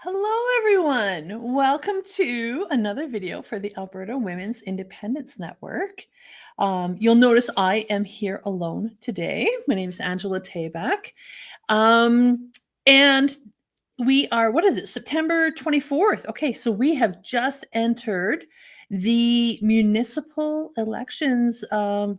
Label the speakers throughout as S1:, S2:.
S1: Hello, everyone. Welcome to another video for the Alberta Women's Independence Network. You'll notice I am here alone today. My name is Angela Tabak. And we are, what is it, September 24th. Okay, so we have just entered the municipal elections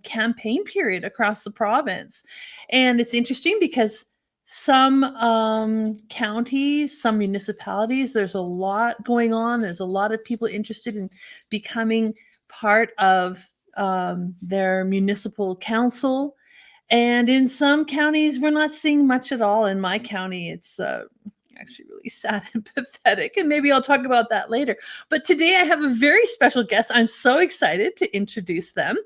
S1: campaign period across the province. And it's interesting because some counties, some municipalities, there's a lot going on. There's a lot of people interested in becoming part of their municipal council. And in some counties, we're not seeing much at all. In my county, it's actually really sad and pathetic. And maybe I'll talk about that later. But today I have a very special guest. I'm so excited to introduce them.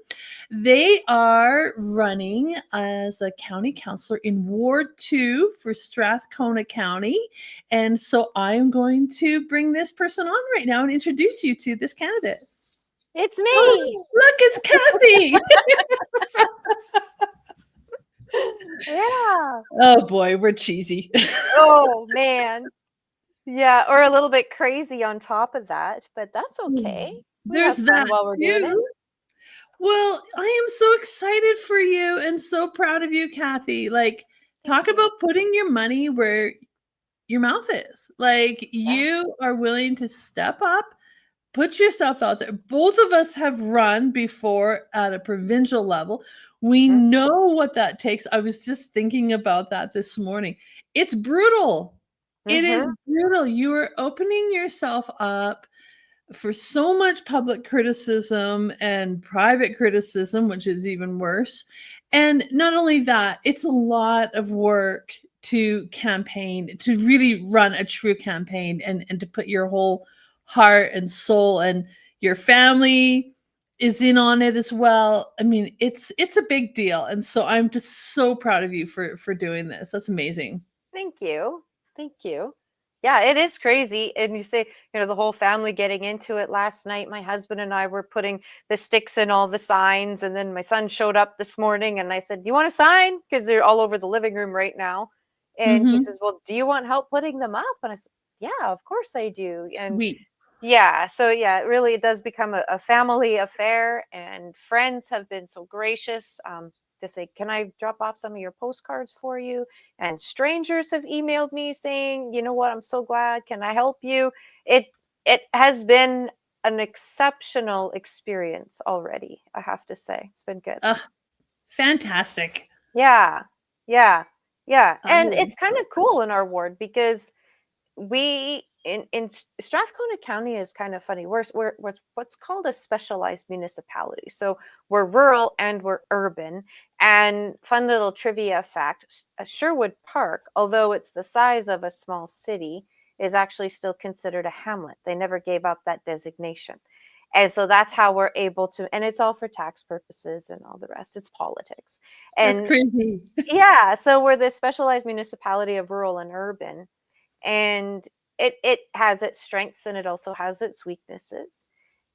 S1: They are running as a county councillor in Ward 2 for Strathcona County. And so I'm going to bring this person on right now and introduce you to this candidate.
S2: It's me.
S1: Oh, look, it's Kathy.
S2: Yeah.
S1: Oh boy, we're cheesy.
S2: Oh man. Yeah, or a little bit crazy on top of that, but that's okay. We
S1: There's
S2: have fun
S1: that
S2: while we're doing it.
S1: too. Well, I am so excited for you and so proud of you, Kathy. Like, talk about putting your money where your mouth is. Like, you are willing to step up, put yourself out there. Both of us have run before at a provincial level. We know what that takes. I was just thinking about that this morning. It's brutal. It is brutal. You are opening yourself up for so much public criticism and private criticism, which is even worse. And not only that, it's a lot of work to campaign, to really run a true campaign and to put your whole heart and soul, and your family is in on it as well. I mean, it's a big deal. And so I'm just so proud of you for doing this. That's amazing.
S2: Thank you. Thank you. Yeah, it is crazy. And you say, the whole family getting into it last night. My husband and I were putting the sticks in all the signs. And then my son showed up this morning and I said, "Do you want a sign?" Because they're all over the living room right now. And he says, "Well, do you want help putting them up?" And I said, "Yeah, of course I do." And
S1: Sweet.
S2: yeah, so yeah, it does become a family affair, and friends have been so gracious to say, "Can I drop off some of your postcards for you?" And strangers have emailed me saying, "You know what? I'm so glad. Can I help you?" It has been an exceptional experience already, I have to say. It's been good.
S1: Fantastic.
S2: Yeah, yeah, yeah.
S1: I
S2: And
S1: love
S2: it's kind of cool in our ward because we in Strathcona County is kind of funny. We're what's called a specialized municipality. So we're rural and we're urban. And fun little trivia fact: Sherwood Park, although it's the size of a small city, is actually still considered a hamlet. They never gave up that designation. And so that's how we're able to, and it's all for tax purposes and all the rest. It's politics.
S1: That's
S2: And
S1: crazy.
S2: yeah, so we're the specialized municipality of rural and urban, and it has its strengths and it also has its weaknesses.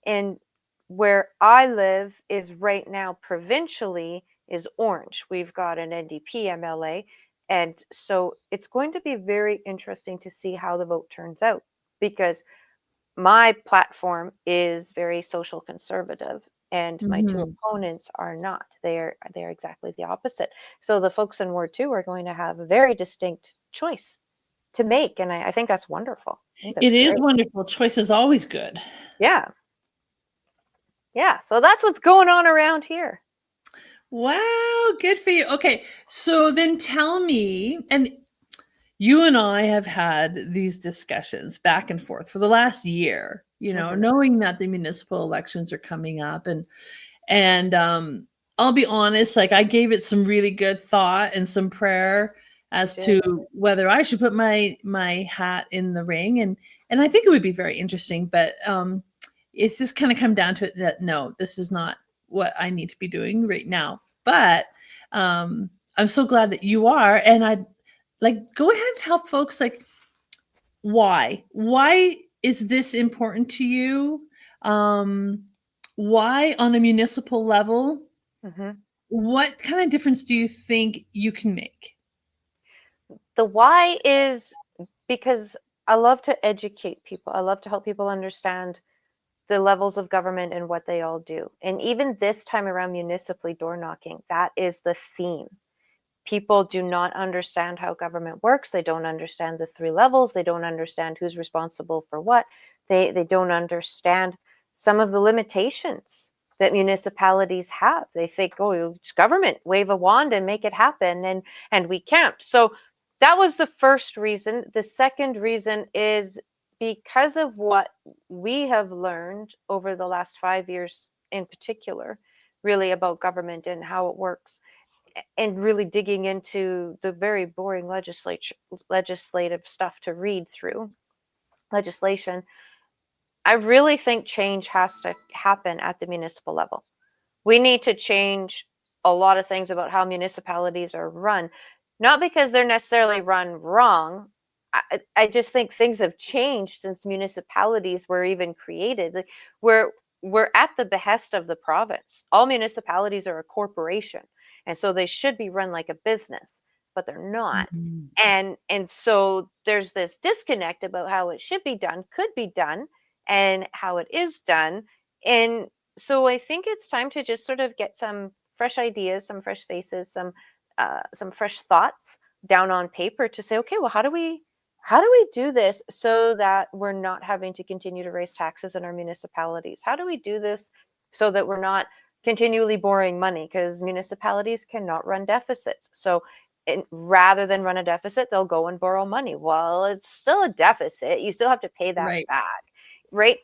S2: And where I live is right now provincially is orange. We've got an NDP MLA, and so it's going to be very interesting to see how the vote turns out, because my platform is very social conservative and my two opponents are not. They're exactly the opposite. So the folks in Ward 2 are going to have a very distinct choice to make, and I think that's wonderful. I think that's
S1: It is
S2: great.
S1: wonderful. Choice is always good.
S2: Yeah. Yeah, so that's what's going on around here.
S1: Wow, good for you. Okay, so then tell me, and you and I have had these discussions back and forth for the last year, knowing that the municipal elections are coming up, and I'll be honest, like, I gave it some really good thought and some prayer as to whether I should put my hat in the ring, and I think it would be very interesting, but it's just kind of come down to it that no, this is not what I need to be doing right now. But I'm so glad that you are, and I'd like, go ahead and tell folks, like, why is this important to you? Why on a municipal level? What kind of difference do you think you can make?
S2: The why is because I love to educate people. I love to help people understand the levels of government and what they all do. And even this time around, municipally door knocking, that is the theme. People do not understand how government works. They don't understand the three levels. They don't understand who's responsible for what. They don't understand some of the limitations that municipalities have. They think, oh, it's government, wave a wand and make it happen, and we can't. So that was the first reason. The second reason is because of what we have learned over the last 5 years in particular, really about government and how it works, and really digging into the very boring legislative stuff to read through legislation. I really think change has to happen at the municipal level. We need to change a lot of things about how municipalities are run, not because they're necessarily run wrong. I just think things have changed since municipalities were even created. Like, we're at the behest of the province. All municipalities are a corporation, and so they should be run like a business, but they're not.
S1: Mhm.
S2: And so there's this disconnect about how it should be done, could be done, and how it is done. And so I think it's time to just sort of get some fresh ideas, some fresh faces, some fresh thoughts down on paper to say, okay, well, how do we do this so that we're not having to continue to raise taxes in our municipalities? How do we do this so that we're not continually borrowing money? Because municipalities cannot run deficits. So rather than run a deficit, they'll go and borrow money. Well, it's still a deficit. You still have to pay that
S1: Right.
S2: back, right?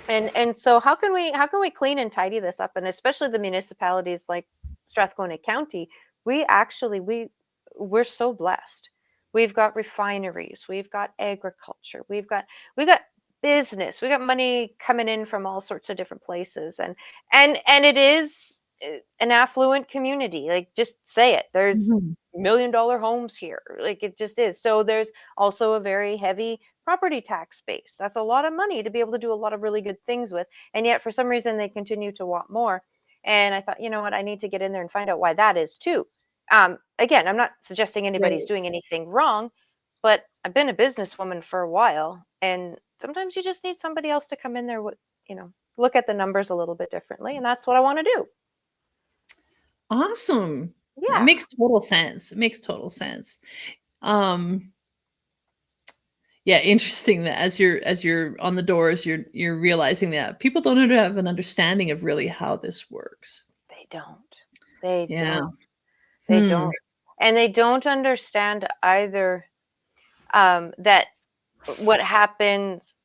S2: And so how can we clean and tidy this up? And especially the municipalities like Strathcona County, we're so blessed. We've got refineries, we've got agriculture, we've got business, we got money coming in from all sorts of different places, and it is an affluent community. Like, just say it. There's
S1: Mhm.
S2: $1 million homes here. Like, it just is. So there's also a very heavy property tax base. That's a lot of money to be able to do a lot of really good things with. And yet, for some reason, they continue to want more. And I thought, you know what, I need to get in there and find out why that is too. Again, I'm not suggesting anybody's
S1: Right.
S2: doing anything wrong, but I've been a businesswoman for a while, and sometimes you just need somebody else to come in there with, look at the numbers a little bit differently, and that's what I want to do.
S1: Awesome. It
S2: Yeah,
S1: makes total sense. It makes total sense. Um, yeah, interesting that as you're on the doors, you're realizing that people don't have an understanding of really how this works.
S2: they don't. They
S1: Yeah.
S2: don't. They
S1: Hmm.
S2: don't. And they don't understand either, that what happens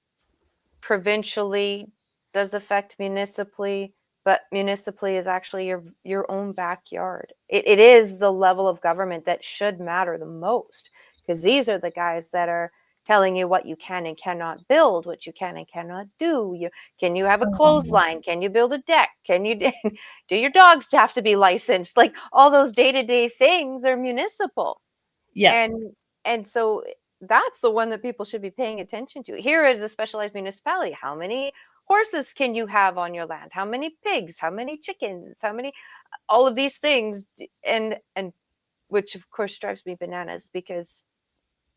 S2: provincially does affect municipally, but municipally is actually your own backyard. It is the level of government that should matter the most, because these are the guys that are telling you what you can and cannot build, what you can and cannot do. Can you have a
S1: Oh,
S2: clothesline? Can you build a deck? Can you do your dogs have to be licensed? Like, all those day-to-day things are municipal.
S1: yeah.
S2: And so that's the one that people should be paying attention to. Here is a specialized municipality. How many horses can you have on your land? How many pigs? How many chickens? How many, all of these things. And which of course drives me bananas, because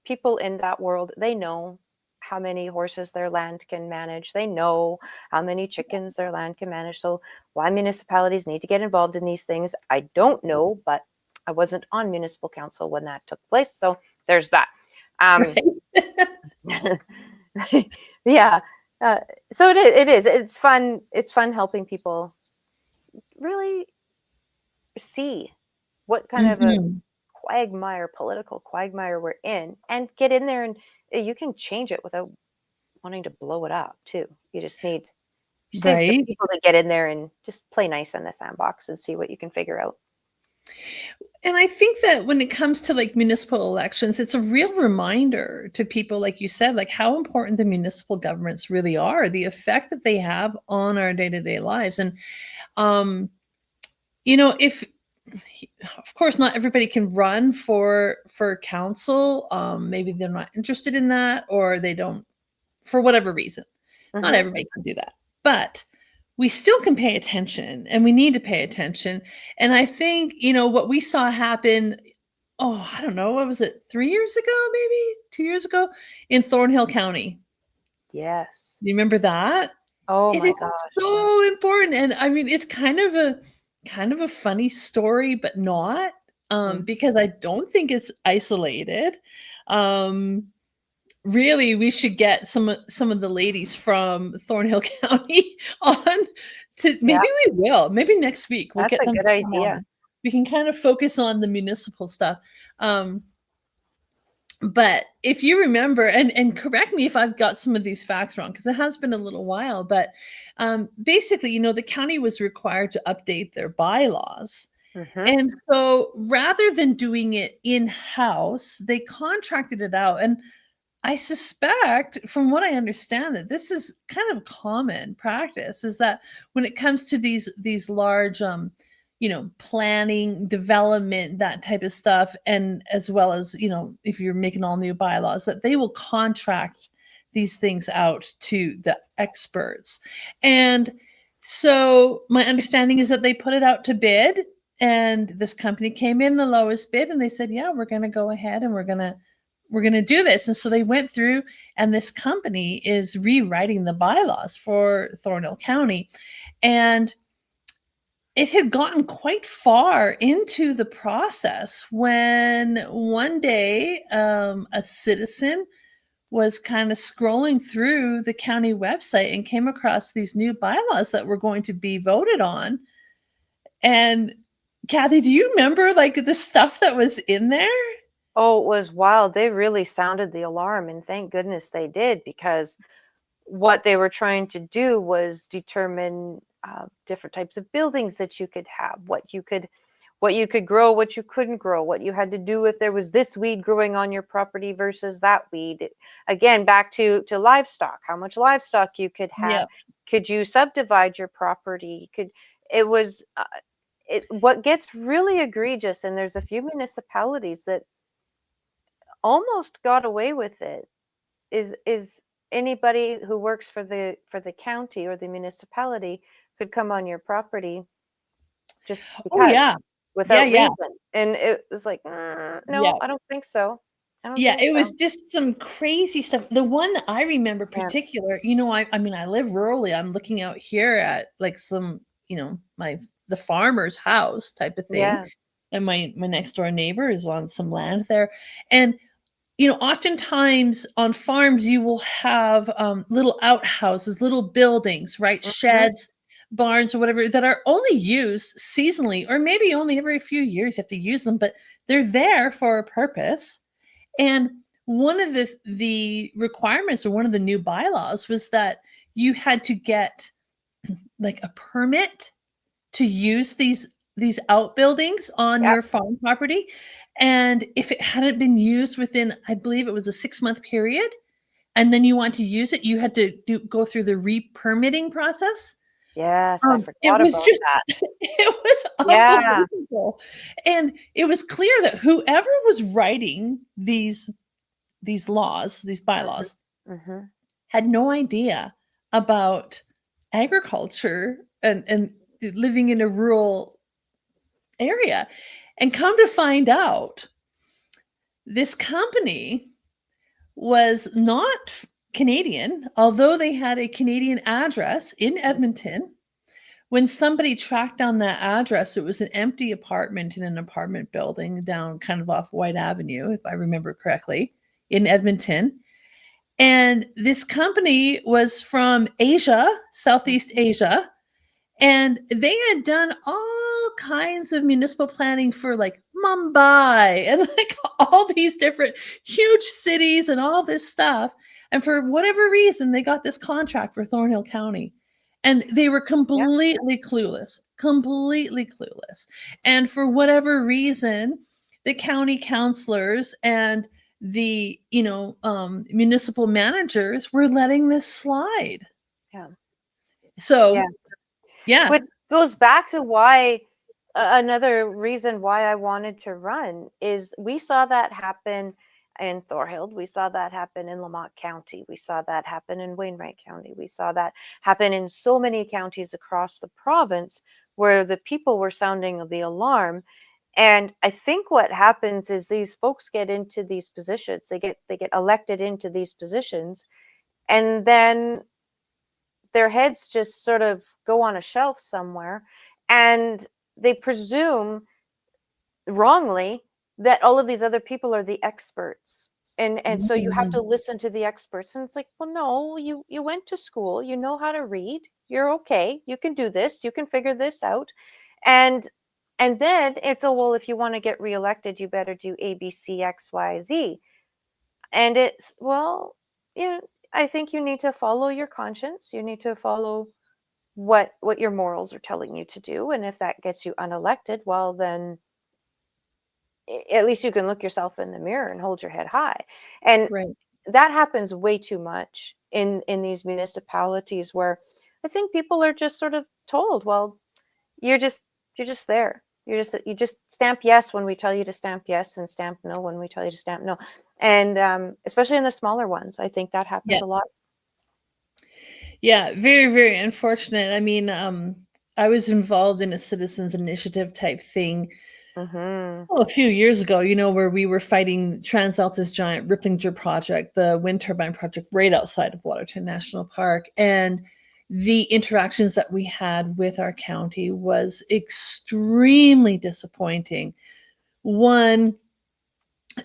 S2: people in that world, they know how many horses their land can manage. They know how many chickens their land can manage. So why municipalities need to get involved in these things, I don't know, but I wasn't on municipal council when that took place. So there's that. Um,
S1: Right.
S2: yeah. Uh, so it is. It's fun helping people really see what kind of a
S1: Mhm.
S2: political quagmire we're in, and get in there, and you can change it without wanting to blow it up too. You just need the
S1: Right.
S2: people to get in there and just play nice in the sandbox and see what you can figure out.
S1: And I think that when it comes to like municipal elections, it's a real reminder to people, like you said, like how important the municipal governments really are, the effect that they have on our day-to-day lives. And um, if of course not everybody can run for council, maybe they're not interested in that, or they don't, for whatever reason. Not
S2: Hmm.
S1: everybody can do that. But we still can pay attention, and we need to pay attention. And I think, what we saw happen oh, I don't know, what was it, 3 years ago, maybe 2 years ago, in Thornhill County.
S2: Yes.
S1: You remember that?
S2: Oh
S1: It
S2: my
S1: is
S2: gosh.
S1: so important, and I mean, it's kind of a funny story, but not,
S2: Mm.
S1: because I don't think it's isolated. Um, Really, we should get some of the ladies from Thornhill County on to
S2: Yeah,
S1: maybe we will. Maybe next week we'll
S2: that's
S1: get
S2: a
S1: them
S2: good
S1: to come
S2: idea.
S1: on. We can kind of focus on the municipal stuff. Um, but if you remember, and correct me if I've got some of these facts wrong, because it has been a little while, but basically, the county was required to update their bylaws.
S2: Mhm.
S1: And so rather than doing it in-house, they contracted it out. And I suspect, from what I understand, that this is kind of common practice, is that when it comes to these large, planning, development, that type of stuff, and as well as, if you're making all new bylaws, that they will contract these things out to the experts. And so my understanding is that they put it out to bid, and this company came in the lowest bid, and they said, "Yeah, we're going to go ahead and we're going to do this." And so they went through, and this company is rewriting the bylaws for Thornhill County. And it had gotten quite far into the process when one day a citizen was kind of scrolling through the county website and came across these new bylaws that were going to be voted on. And Kathy, do you remember like the stuff that was in there?
S2: Oh, it was wild. They really sounded the alarm, and thank goodness they did, because what they were trying to do was determine different types of buildings that you could have, what you could grow, what you couldn't grow, what you had to do if there was this weed growing on your property versus that weed. Again, back to livestock, how much livestock you could have.
S1: Yeah.
S2: Could you subdivide your property? It was what gets really egregious, and there's a few municipalities that almost got away with it, is anybody who works for the county or the municipality could come on your property just
S1: Oh yeah.
S2: because,
S1: Yeah,
S2: without
S1: yeah.
S2: reason. And it was like, no,
S1: Yeah.
S2: I don't think so. I don't
S1: Yeah,
S2: think
S1: it
S2: so.
S1: was just some crazy stuff. The one that I remember
S2: Yeah.
S1: particular, I mean, I live rurally. I'm looking out here at like some, the farmer's house type of thing.
S2: Yeah.
S1: And my next door neighbor is on some land there. And oftentimes on farms, you will have little outhouses, little buildings, right?
S2: Mhm.
S1: Sheds, barns, or whatever, that are only used seasonally, or maybe only every few years you have to use them, but they're there for a purpose. And one of the requirements, or one of the new bylaws, was that you had to get like a permit to use these outbuildings on
S2: Yep.
S1: your farm property. And if it hadn't been used within, I believe it was a 6-month period, and then you want to use it, you had to go through the re-permitting process.
S2: Yes, I
S1: It
S2: forgot
S1: was
S2: about
S1: just
S2: that.
S1: it was
S2: Yeah.
S1: unbelievable. And it was clear that whoever was writing these laws, these
S2: Mhm.
S1: bylaws,
S2: Mhm.
S1: had no idea about agriculture and living in a rural area. And come to find out, this company was not Canadian, although they had a Canadian address in Edmonton. When somebody tracked down that address, it was an empty apartment in an apartment building down kind of off White Avenue, if I remember correctly, in Edmonton. And this company was from Asia, Southeast
S2: Mhm.
S1: Asia, and they had done all kinds of municipal planning for like Mumbai and like all these different huge cities and all this stuff. And for whatever reason, they got this contract for Thornhill County. And they were
S2: Yep.
S1: completely clueless, completely clueless. And for whatever reason, the county councilors and the municipal managers were letting this slide.
S2: Yeah. Yeah.
S1: So yeah.
S2: Which goes back to why, another reason why I wanted to run is we saw that happen in Thorhild. We saw that happen in Lamont County. We saw that happen in Wainwright County. We saw that happen in so many counties across the province, where the people were sounding the alarm. And I think what happens is these folks get into these positions, they get elected into these positions, and then their heads just sort of go on a shelf somewhere, and they presume wrongly that all of these other people are the experts. And so you have to
S1: Mhm.
S2: listen to the experts, and it's like, well, no, you went to school, you know how to read, you're okay, you can do this, you can figure this out. And and then it's, oh, well, if you want to get reelected, you better do ABCXYZ. And it's, well, you know, I think you need to follow your conscience, you need to follow what your morals are telling you to do, and if that gets you unelected, well, then at least you can look yourself in the mirror and hold your head high. And
S1: Right.
S2: that happens way too much in these municipalities, where I think people are just sort of told, well, you're just you're just there. You just stamp yes when we tell you to stamp yes, and stamp no when we tell you to stamp no. And especially in the smaller ones, I think that happens
S1: Yeah.
S2: a lot.
S1: Yeah, very, very unfortunate. I mean, I was involved in a citizens initiative type thing,
S2: Mhm.
S1: a few years ago, where we were fighting TransAlta's giant Ripplinger project, the wind turbine project right outside of Waterton National Park. And the interactions that we had with our county was extremely disappointing. One,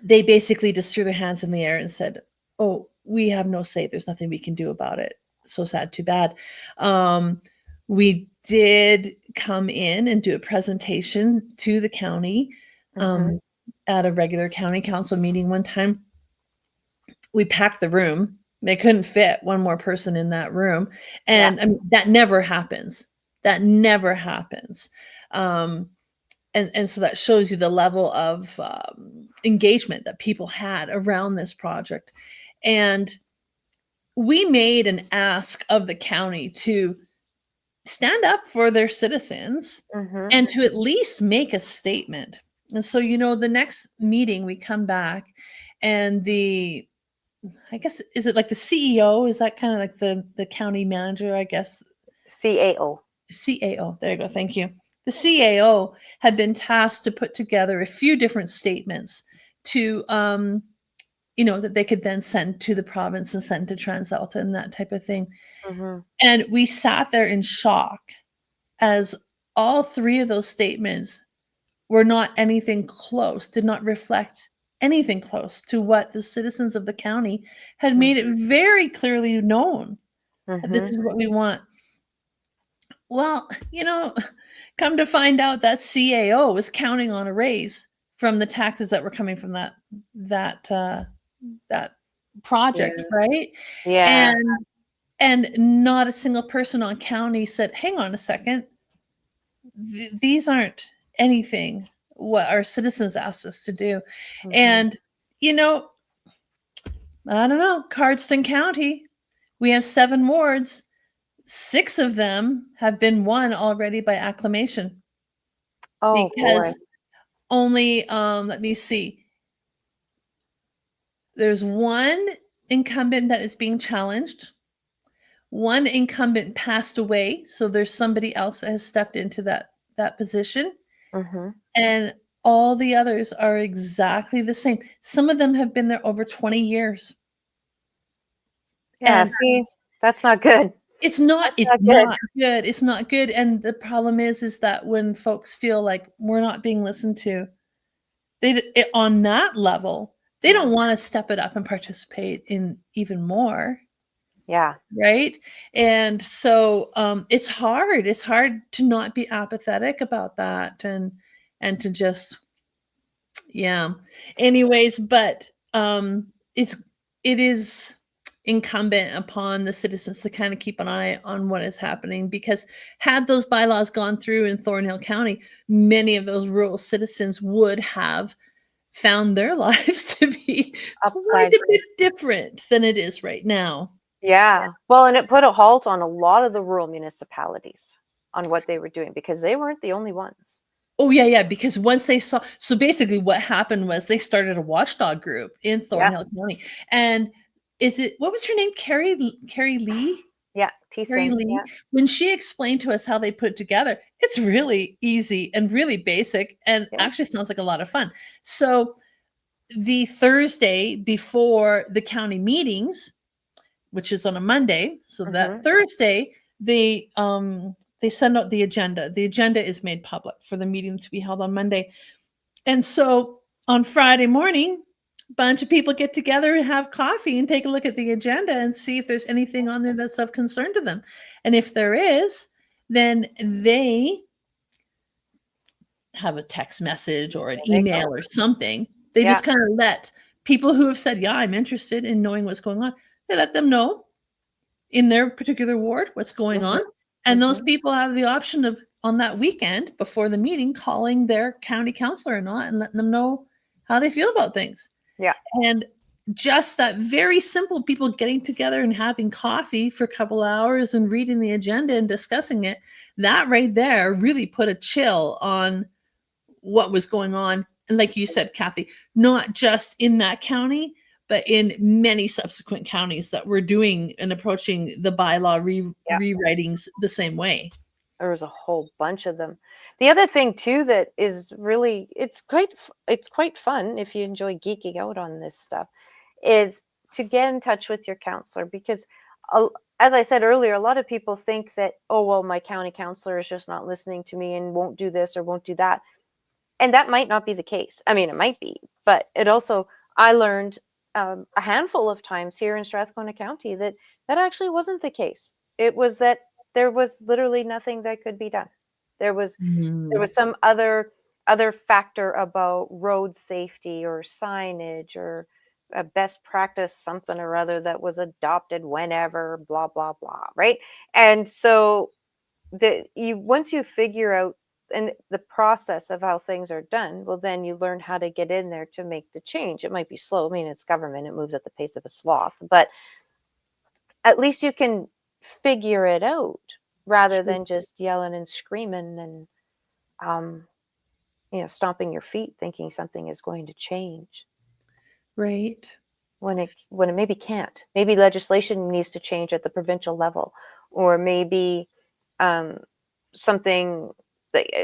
S1: they basically just threw their hands in the air and said, "Oh, we have no say. There's nothing we can do about it. So sad, too bad." Um, we did come in and do a presentation to the county
S2: Mhm.
S1: um, at a regular county council meeting one time. We packed the room. They couldn't fit one more person in that room,
S2: Yeah.
S1: and I mean, that never happens. That never happens. Um, and so that shows you the level of engagement that people had around this project. And we made an ask of the county to stand up for their citizens
S2: Mhm.
S1: and to at least make a statement. And so, the next meeting we come back, and I guess, is it like the CEO? Is that kind of like the county manager, I guess?
S2: CAO.
S1: CAO. There you go. Thank you. The CAO had been tasked to put together a few different statements to, that they could then send to the province and send to TransAlta and that type of thing.
S2: Mhm.
S1: And we sat there in shock as all three of those statements were not anything close, did not reflect anything close to what the citizens of the county had
S2: Mhm.
S1: made it very clearly known that this
S2: Mhm.
S1: is what we want. Well, come to find out that CAO was counting on a raise from the taxes that were coming from that project,
S2: Yeah.
S1: right?
S2: Yeah.
S1: And not a single person on county said, "Hang on a second, these aren't anything what our citizens asked us to do."
S2: Mhm.
S1: And you know, I don't know, Cardston County, we have 7 wards. 6 of them have been won already by acclamation.
S2: Oh boy.
S1: Because only, let me see, there's 1 incumbent that is being challenged. 1 incumbent passed away, so there's somebody else that has stepped into that position,
S2: Mhm.
S1: and all the others are exactly the same. Some of them have been there over 20 years,
S2: Yeah,
S1: and
S2: see, that's not good.
S1: it's not
S2: That's
S1: it's
S2: not good.
S1: not good, it's not good, and the problem is that when folks feel like we're not being listened to, on that level, they don't
S2: Yeah.
S1: wanna step it up and participate in even more,
S2: Yeah.
S1: right? And so, it's hard to not be apathetic about that, and to just, yeah. Anyways, but, it is incumbent upon the citizens to kinda keep an eye on what is happening, because had those bylaws gone through in Thornhill County, many of those rural citizens would have found their lives to be quite
S2: Upside.
S1: a bit different than it is right now.
S2: Yeah. Well, and it put a halt on a lot of the rural municipalities on what they were doing, because they weren't the only ones.
S1: Oh, yeah, yeah, because once they saw, so basically what happened was they started a watchdog group in
S2: Yeah.
S1: Thornhill County, and what was her name? Carrie Lee?
S2: Yeah,
S1: Carrie
S2: TSIM.
S1: Lee,
S2: Yeah.
S1: when she explained to us how they put it together, it's really easy and really basic and
S2: Yeah.
S1: actually sounds like a lot of fun. So the Thursday before the county meetings, which is on a Monday, so that Thursday they send out the agenda. The agenda is made public for the meeting to be held on Monday. And so on Friday morning, a bunch of people get together and have coffee and take a look at the agenda and see if there's anything on there that's of concern to them. And if there is, then they have a text message or an
S2: There you
S1: email
S2: go.
S1: or something. They
S2: Yeah.
S1: just kind of let people who have said, yeah, I'm interested in knowing what's going on, they let them know in their particular ward what's going on. And those people have the option of on that weekend before the meeting calling their county councilor or not and letting them know how they feel about things.
S2: Yeah.
S1: And just that very simple people getting together and having coffee for a couple hours and reading the agenda and discussing it, that right there really put a chill on what was going on. And like you said, Kathy, not just in that county, but in many subsequent counties that were doing and approaching the bylaw rewritings the same way.
S2: There was a whole bunch of them. The other thing too that is really it's quite fun if you enjoy geeking out on this stuff is to get in touch with your counselor because as I said earlier, a lot of people think that, oh well, my county counselor is just not listening to me and won't do this or won't do that. And that might not be the case. I mean, it might be, but it also I learned a handful of times here in Strathcona County that actually wasn't the case. It was that there was literally nothing that could be done. There was some other factor about road safety or signage or a best practice something or other that was adopted whenever blah blah blah, right? And so once you figure out and the process of how things are done, well then you learn how to get in there to make the change. It might be slow. I mean, it's government, it moves at the pace of a sloth, but at least you can figure it out rather
S1: Sure.
S2: than just yelling and screaming and um stomping your feet thinking something is going to change
S1: Right.
S2: when it maybe can't. Maybe legislation needs to change at the provincial level, or maybe um, something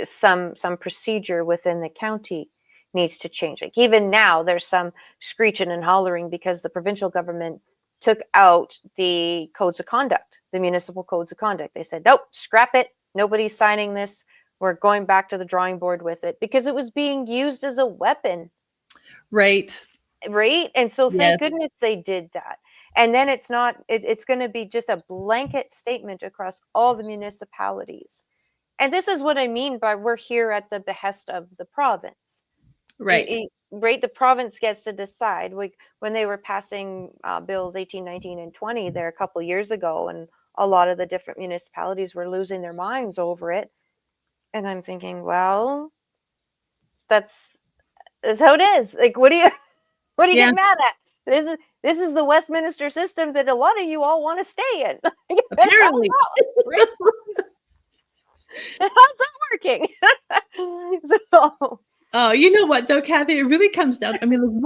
S2: some procedure within the county needs to change. Like even now, there's some screeching and hollering because the provincial government took out the codes of conduct, the municipal codes of conduct. They said, nope, scrap it. Nobody's signing this. We're going back to the drawing board with it because it was being used as a weapon.
S1: Right.
S2: Right. And so
S1: Yes.
S2: thank goodness they did that. And then it's not, it's going to be just a blanket statement across all the municipalities. And this is what I mean by we're here at the behest of the province.
S1: Right.
S2: Right. The province gets to decide. When they were passing bills 18, 19, and 20 there a couple years ago, and a lot of the different municipalities were losing their minds over it. And I'm thinking, well, that's how it is. Like, what do you
S1: Yeah.
S2: get mad at? This is the Westminster system that a lot of you all want to stay in.
S1: Apparently.
S2: How's that working? So
S1: Oh, you know what though, Kathy? It really comes down. I mean, like,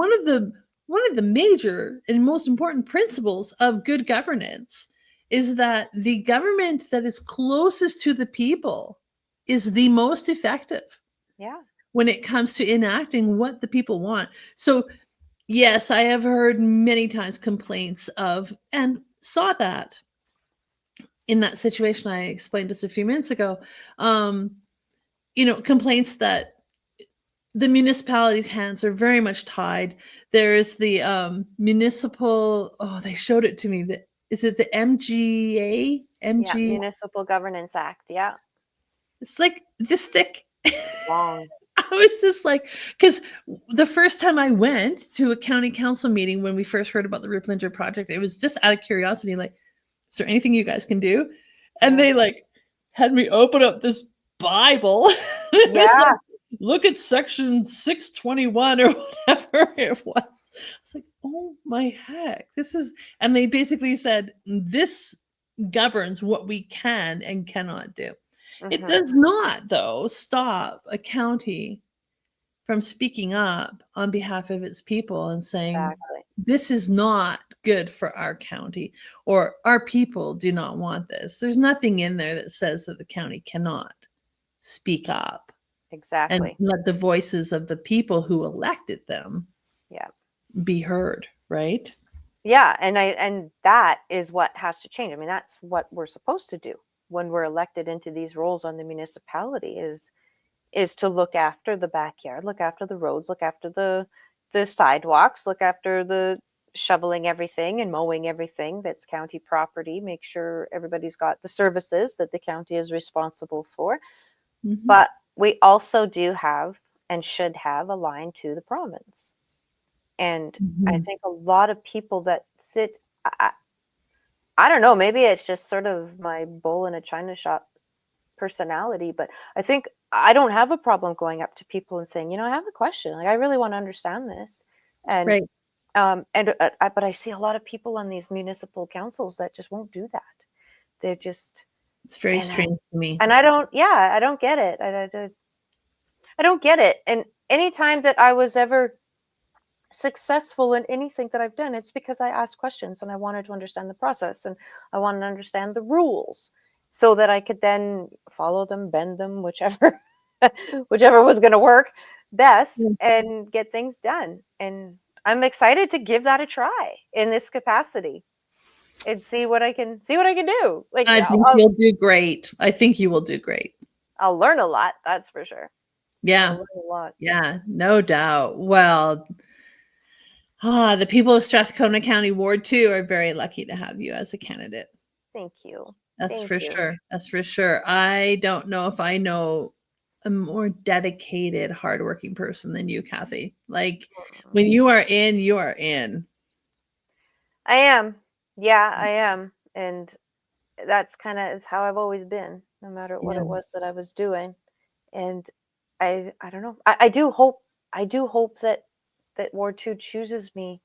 S1: one of the major and most important principles of good governance is that the government that is closest to the people is the most effective
S2: yeah,
S1: when it comes to enacting what the people want. So, yes, I have heard many times complaints of and saw that in that situation I explained just a few minutes ago. Um, complaints that the municipality's hands are very much tied. There is the municipal. Oh, they showed it to me. That is it. The MGA.
S2: yeah,
S1: MG.
S2: Municipal Governance Act. Yeah,
S1: It's like this thick.
S2: long.
S1: I was just like, because the first time I went to a county council meeting when we first heard about the Riplinger project, it was just out of curiosity, like, is there anything you guys can do? And
S2: Yeah,
S1: they like had me open up this Bible. It was
S2: yeah,
S1: like, look at section 621 or whatever it was. It's like, oh my heck, this is, and they basically said this governs what we can and cannot do. It does not, though, stop a county from speaking up on behalf of its people and saying,
S2: exactly.
S1: this is not good for our county, or our people do not want this. There's nothing in there that says that the county cannot speak up and
S2: Exactly.
S1: let the voices of the people who elected them
S2: Yeah.
S1: be heard, right?
S2: Yeah, and that is what has to change. I mean, that's what we're supposed to do when we're elected into these roles on the municipality is to look after the backyard, look after the roads, look after the sidewalks, look after the shoveling everything and mowing everything that's county property, make sure everybody's got the services that the county is responsible for.
S1: Mhm.
S2: But we also do have and should have a line to the province. And I
S1: Mhm.
S2: think a lot of people that sit, I don't know, maybe it's just sort of my bull in a china shop personality, but I think I don't have a problem going up to people and saying, I have a question. Like, I really want to understand this. And,
S1: Right.
S2: but I see a lot of people on these municipal councils that just won't do that. They're just,
S1: It's very
S2: and,
S1: strange to me.
S2: and I don't, yeah, I don't get it. I don't get it. And anytime that I was ever successful in anything that I've done, it's because I asked questions and I wanted to understand the process and I wanted to understand the rules so that I could then follow them, bend them, whichever whichever was going to work best
S1: Mm.
S2: and get things done. And I'm excited to give that a try in this capacity and see what I can do. Like
S1: I think you'll do great. I think you will do great.
S2: I'll learn a lot, that's for sure. I'll
S1: Yeah.
S2: learn a lot.
S1: Yeah, no doubt. Well, the people of Strathcona County Ward 2 are very lucky to have you as a candidate.
S2: Thank you.
S1: That's
S2: Thank
S1: for
S2: you.
S1: sure. That's for sure. I don't know if I know a more dedicated, hardworking person than you, Kathy. Like when you are in, you are in.
S2: I am. Yeah, I am. And that's kind of how I've always been, no matter what
S1: Yeah.
S2: it was that I was doing. And I don't know. I do hope that Ward 2 chooses me,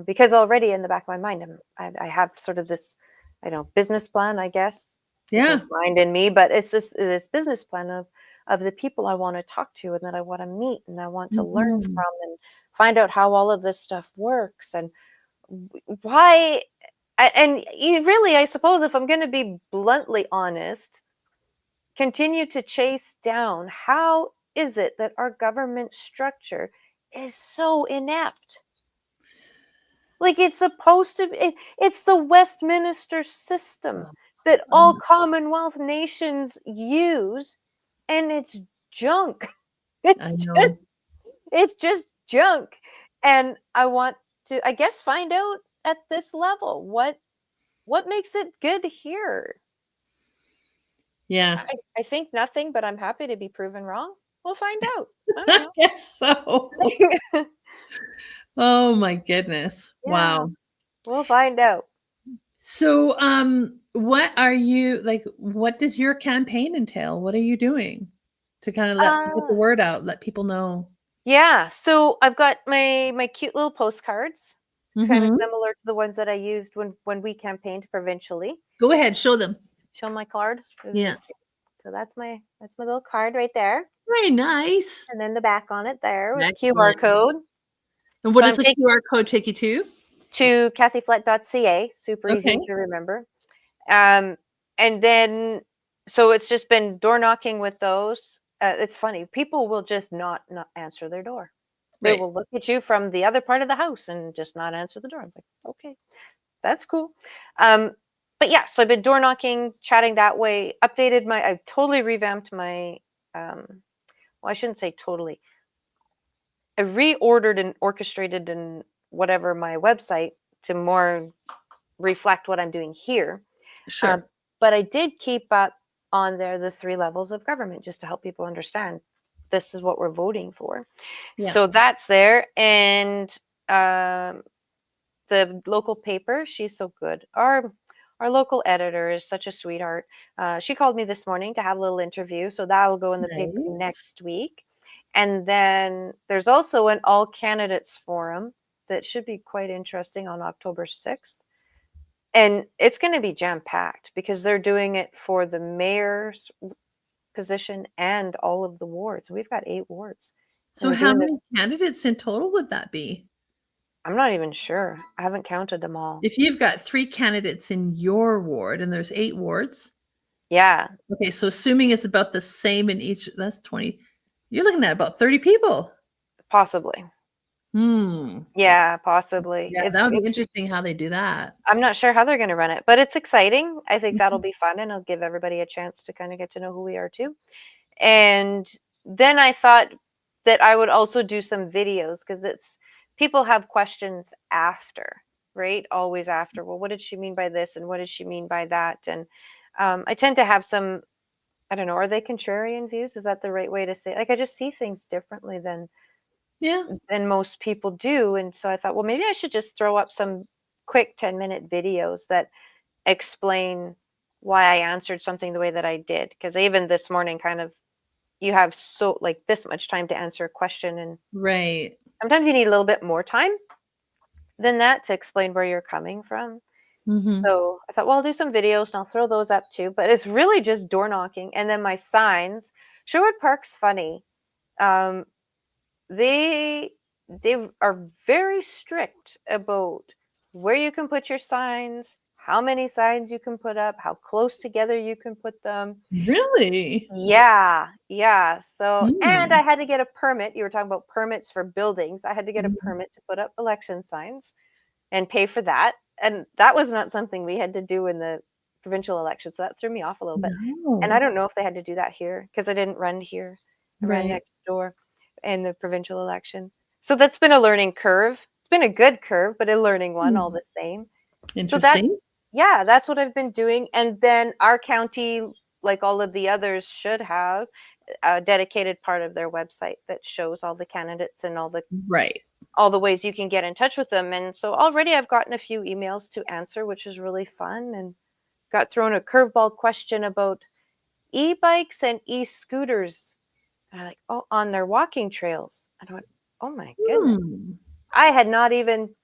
S2: because already in the back of my mind, I have sort of this, I don't know, business plan, I guess,
S1: Yeah.
S2: business mind in me, but it's this business plan of the people I want to talk to and that I want to meet and I want to learn
S1: Mhm.
S2: from and find out how all of this stuff works and why. And really, I suppose, if I'm going to be bluntly honest, continue to chase down how is it that our government structure is so inept. Like, it's supposed to be, it's the Westminster system
S1: Oh,
S2: that
S1: I
S2: all
S1: know.
S2: Commonwealth nations use, and it's junk.
S1: I
S2: It's
S1: know.
S2: just it's just junk. And I want to, I guess, find out at this level what makes it good here.
S1: Yeah.
S2: I think nothing, but I'm happy to be proven wrong. We'll find out. I
S1: I
S2: don't
S1: guess so.
S2: know.
S1: Oh my goodness.
S2: Yeah,
S1: Wow.
S2: we'll find out.
S1: So, what are you like? What does your campaign entail? What are you doing to kind of get the
S2: Uh,
S1: word out, let people know?
S2: yeah, so I've got my cute little postcards, kind of
S1: Mhm.
S2: similar to the ones that I used when we campaigned provincially.
S1: Go ahead, show them.
S2: Show my card.
S1: Yeah.
S2: So that's my little card right there.
S1: Very nice.
S2: And then the back on it there with QR
S1: Excellent.
S2: code.
S1: And what
S2: So
S1: does
S2: I'm
S1: the
S2: taking
S1: QR code take you to?
S2: to kathyflett.ca, super easy
S1: Okay.
S2: to remember. Um, and then, so it's just been door knocking with those. It's funny. People will just not answer their door. They
S1: Right.
S2: will look at you from the other part of the house and just not answer the door. I'm like, okay, that's cool. Um, but yeah, so I've been door knocking, chatting that way, I've totally revamped my, um, well, I shouldn't say totally. I reordered and orchestrated and whatever my website to more reflect what I'm doing here.
S1: Sure.
S2: Um, but I did keep up on there the three levels of government just to help people understand this is what we're voting for.
S1: Yeah.
S2: So that's there. And um, the local paper, she's so good. Our local editor is such a sweetheart. She called me this morning to have a little interview, so that will go in the paper
S1: Nice.
S2: next week. And then there's also an all candidates forum that should be quite interesting on October 6th. And it's going to be jam packed because they're doing it for the mayor's position and all of the wards. We've got 8 wards. And
S1: So
S2: they're
S1: how
S2: doing
S1: many
S2: this
S1: candidates in total would that be?
S2: I'm not even sure. I haven't counted them all.
S1: If you've got 3 candidates in your ward and there's 8 wards,
S2: Yeah,
S1: okay, so assuming it's about the same in each, that's 20. You're looking at about 30 people.
S2: possibly.
S1: Hmm.
S2: Yeah, possibly.
S1: Yeah, that would be interesting how they do that.
S2: I'm not sure how they're going to run it, but it's exciting. I think that'll
S1: Mhm.
S2: be fun, and it'll give everybody a chance to kind of get to know who we are too. And then I thought that I would also do some videos because it's people have questions after, right? Always after. Well, what did she mean by this, and what did she mean by that? And I tend to have some, I don't know, are they contrarian views? Is that the right way to say it? Like I just see things differently
S1: Yeah.
S2: than most people do. And so I thought, well, maybe I should just throw up some quick 10-minute videos that explain why I answered something the way that I did. Because even this morning, kind of, you have so like this much time to answer a question. And
S1: Right.
S2: sometimes you need a little bit more time than that to explain where you're coming from.
S1: Mhm.
S2: So I thought, well, I'll do some videos and I'll throw those up too. But it's really just door knocking. And then my signs. Sherwood Park's funny. Um, they they are very strict about where you can put your signs, how many signs you can put up, how close together you can put them.
S1: Really?
S2: Yeah, yeah. So, and
S1: Mm.
S2: I had to get a permit. You were talking about permits for buildings. I had to get a
S1: Mhm.
S2: permit to put up election signs and pay for that. And that was not something we had to do in the provincial election. So that threw me off a little bit. And I
S1: No.
S2: don't know if they had to do that here because I didn't run here. I ran
S1: Right.
S2: next door in the provincial election. So that's been a learning curve. It's been a good curve, but a learning one all
S1: Hmm.
S2: the same. So that's,
S1: Interesting.
S2: yeah, that's what I've been doing. And then our county, like all of the others, should have a dedicated part of their website that shows all the candidates and
S1: Right.
S2: all the ways you can get in touch with them. And so already I've gotten a few emails to answer, which is really fun, and got thrown a curveball question about e-bikes and e-scooters. And I'm like, oh, on their walking trails. And I went, oh my goodness.
S1: Hmm.
S2: I had not even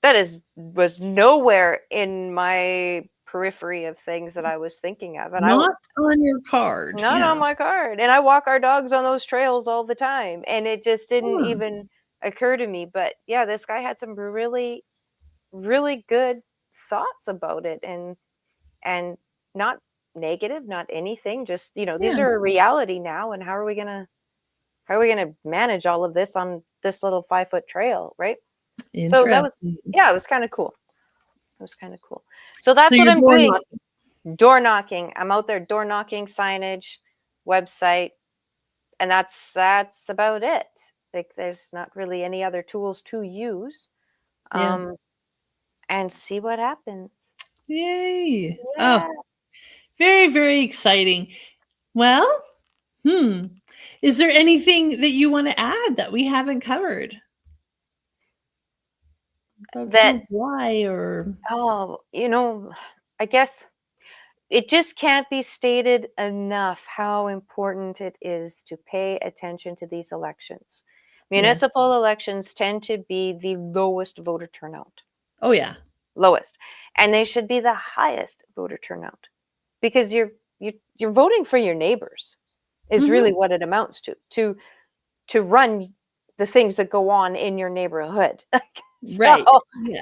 S2: that is was nowhere in my periphery of things that I was thinking of. And I
S1: Not on your card.
S2: not on
S1: Yeah.
S2: my card. And I walk our dogs on those trails all the time. And it just didn't
S1: Huh.
S2: even occur to me. But yeah, this guy had some really, really good thoughts about it and not negative, not anything. Just, these
S1: Yeah.
S2: are a reality now. And how are we gonna manage all of this on this little 5-foot trail, right? So that was
S1: Interesting.
S2: yeah, it was kind of cool. It was kind of cool. So
S1: So
S2: that's what
S1: you're
S2: I'm
S1: door
S2: doing.
S1: knocking.
S2: Door knocking. I'm out there door knocking, signage, website, and that's about it. Like there's not really any other tools to use.
S1: Yeah.
S2: Um, and see what happens.
S1: Yay. Oh,
S2: Yeah.
S1: very, very exciting. Well, hmm. Is there anything that you want to add that we haven't covered about,
S2: That
S1: why or
S2: oh, I guess it just can't be stated enough how important it is to pay attention to these elections.
S1: yeah.
S2: Municipal elections tend to be the lowest voter turnout,
S1: Oh yeah.
S2: lowest, and they should be the highest voter turnout because you're voting for your neighbors is
S1: Mhm.
S2: really what it amounts to run the things that go on in your neighborhood. So
S1: Right.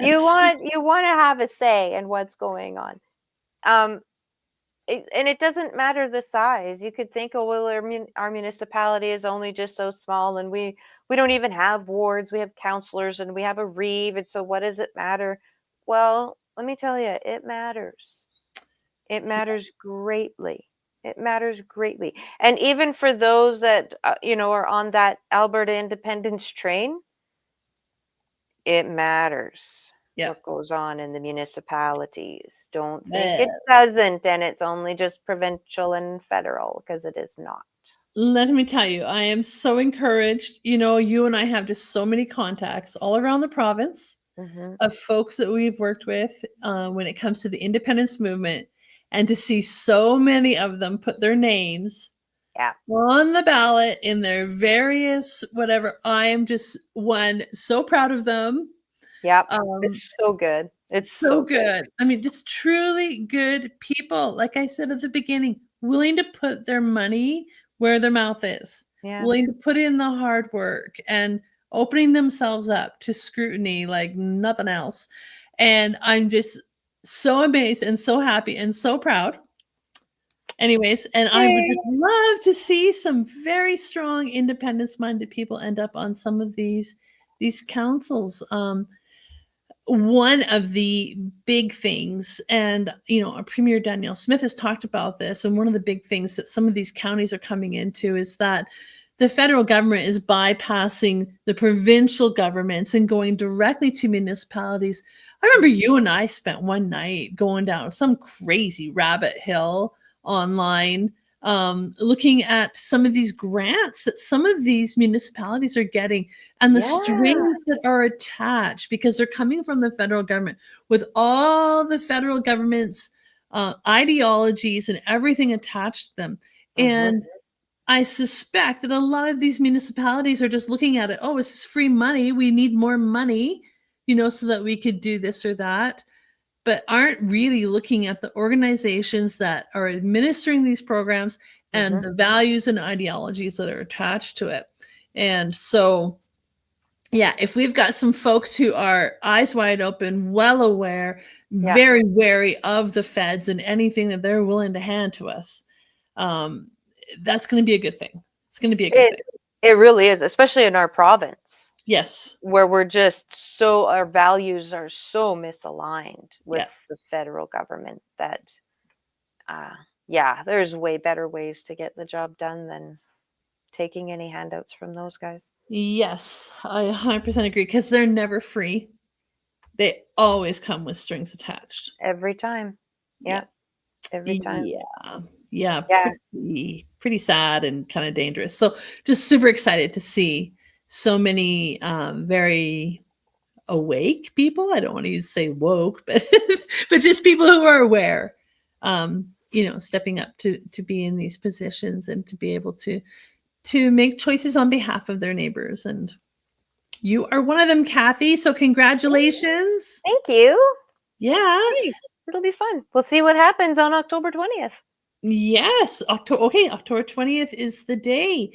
S2: you
S1: Yes.
S2: want you want to have a say in what's going on. Um, and it doesn't matter the size. You could think, oh well, our municipality is only just so small, and we don't even have wards. We have councilors, and we have a reeve, and so what does it matter? Well, let me tell you, it matters. It matters greatly. It matters greatly. And even for those that are on that Alberta independence train, it matters
S1: Yeah.
S2: what goes on in the municipalities. Don't think it
S1: Well,
S2: doesn't, and it's only just provincial and federal, because it is not.
S1: let me tell you, I am so encouraged. You and I have just so many contacts all around the province
S2: Hmm.
S1: of folks that we've worked with when it comes to the independence movement, and to see so many of them put their names
S2: Yeah.
S1: on the ballot in their various whatever. I am just so proud of them.
S2: Yep.
S1: Um,
S2: It's so good. It's
S1: so
S2: so good.
S1: good. I mean, just truly good people. Like I said at the beginning, willing to put their money where their mouth is,
S2: Yeah.
S1: willing to put in the hard work. And opening themselves up to scrutiny like nothing else. And I'm just so amazed and so happy and so proud. Anyways, and I would just love to see some very strong independence-minded people end up on some of these councils. One of the big things, and our Premier Danielle Smith has talked about this, and one of the big things that some of these counties are coming into is that the federal government is bypassing the provincial governments and going directly to municipalities. I remember you and I spent one night going down some crazy rabbit hill online, looking at some of these grants that some of these municipalities are getting and the strings that are attached because they're coming from the federal government with all the federal government's ideologies and everything attached to them. And I suspect that a lot of these municipalities are just looking at it, oh, this is free money. We need more money, so that we could do this or that, but aren't really looking at the organizations that are administering these programs and the values and ideologies that are attached to it. And so, yeah, if we've got some folks who are eyes wide open, well aware, very wary of the feds and anything that they're willing to hand to us, that's going to be a good thing. It's going to be a good thing.
S2: It really is, especially in our province.
S1: Yes.
S2: Where our values are so misaligned with the federal government that, there's way better ways to get the job done than taking any handouts from those guys.
S1: Yes, I 100% agree because they're never free. They always come with strings attached.
S2: Every time. Yeah. Every time.
S1: Yeah. Pretty sad and kind of dangerous. So just super excited to see so many very awake people. I don't want to say woke, but but just people who are aware, stepping up to be in these positions and to be able to make choices on behalf of their neighbors. And you are one of them, Kathy. So congratulations.
S2: Thank you.
S1: Yeah.
S2: Thanks. It'll be fun. We'll see what happens on October 20th.
S1: Yes. October 20th is the day.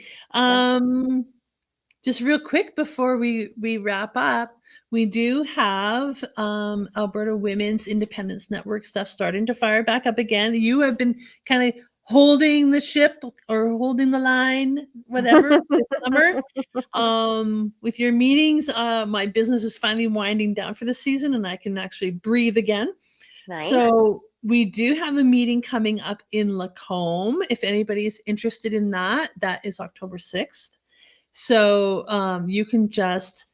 S1: Just real quick before we wrap up, we do have Alberta Women's Independence Network stuff starting to fire back up again. You have been kind of holding the ship or holding the line, whatever, this summer. With your meetings, my business is finally winding down for the season and I can actually breathe again.
S2: Nice.
S1: So we do have a meeting coming up in Lacombe. If anybody is interested in that, that is October 6th. So you can just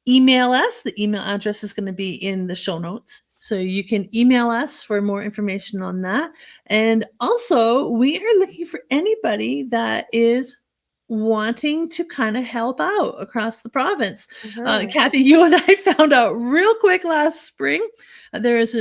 S1: email us. The email address is going to be in the show notes. So you can email us for more information on that. And also, we are looking for anybody that is wanting to kind of help out across the province. Kathy, you and I found out real quick last spring there is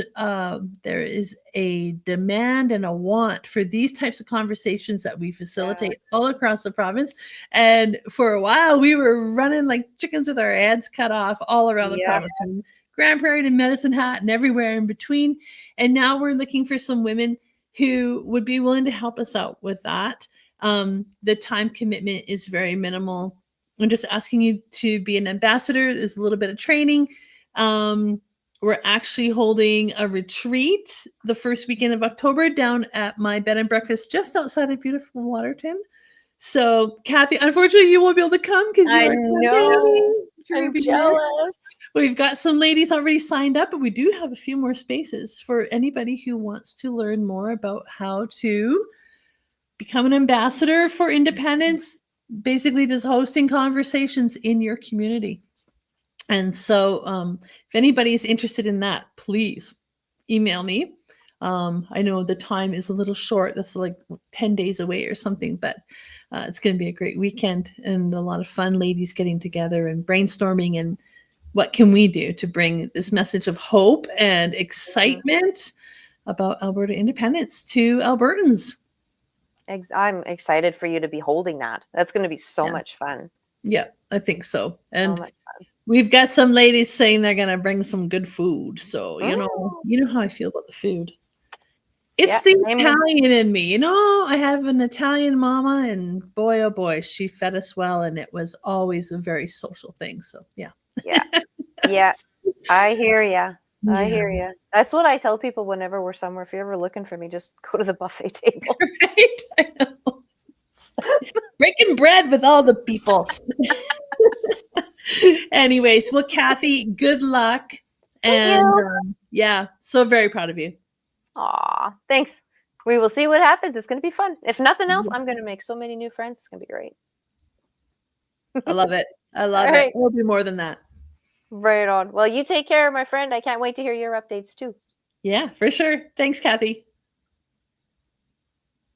S1: a demand and a want for these types of conversations that we facilitate all across the province. And for a while, we were running like chickens with our heads cut off all around the province, from Grand Prairie to Medicine Hat and everywhere in between. And now we're looking for some women who would be willing to help us out with that. The time commitment is very minimal. I'm just asking you to be an ambassador. There's a little bit of training. We're actually holding a retreat the first weekend of October down at my bed and breakfast just outside of beautiful Waterton. So, Kathy, unfortunately, you won't be able to come because
S2: I know. I'm jealous.
S1: We've got some ladies already signed up, but we do have a few more spaces for anybody who wants to learn more about how to become an ambassador for independence, basically just hosting conversations in your community. And so if anybody is interested in that, please email me. I know the time is a little short. That's like 10 days away or something, but it's going to be a great weekend and a lot of fun, ladies getting together and brainstorming and what can we do to bring this message of hope and excitement about Alberta independence to Albertans.
S2: I'm excited for you to be holding that. That's going to be so much fun.
S1: Yeah, I think so. And we've got some ladies saying they're going to bring some good food. So, you know how I feel about the food. It's the
S2: same here.
S1: Italian in me. I have an Italian mama, and boy, oh boy, she fed us well, and it was always a very social thing. So, yeah.
S2: Yeah. Yeah. I hear ya. I
S1: Yeah.
S2: hear ya. That's what I tell people whenever we're somewhere. If you're ever looking for me, just go to the buffet table.
S1: Right? I know. Breaking bread with all the people. Anyways, well, Kathy, good luck.
S2: Thank
S1: And
S2: you.
S1: yeah, so very proud of you.
S2: Aw, thanks. We will see what happens. It's gonna be fun. If nothing else, I'm gonna make so many new friends. It's gonna be great.
S1: I love it. I
S2: All
S1: love it.
S2: right.
S1: We'll do more than that.
S2: Right on. Well, you take care, my friend. I can't wait to hear your updates too.
S1: Yeah, for sure. Thanks, Kathy.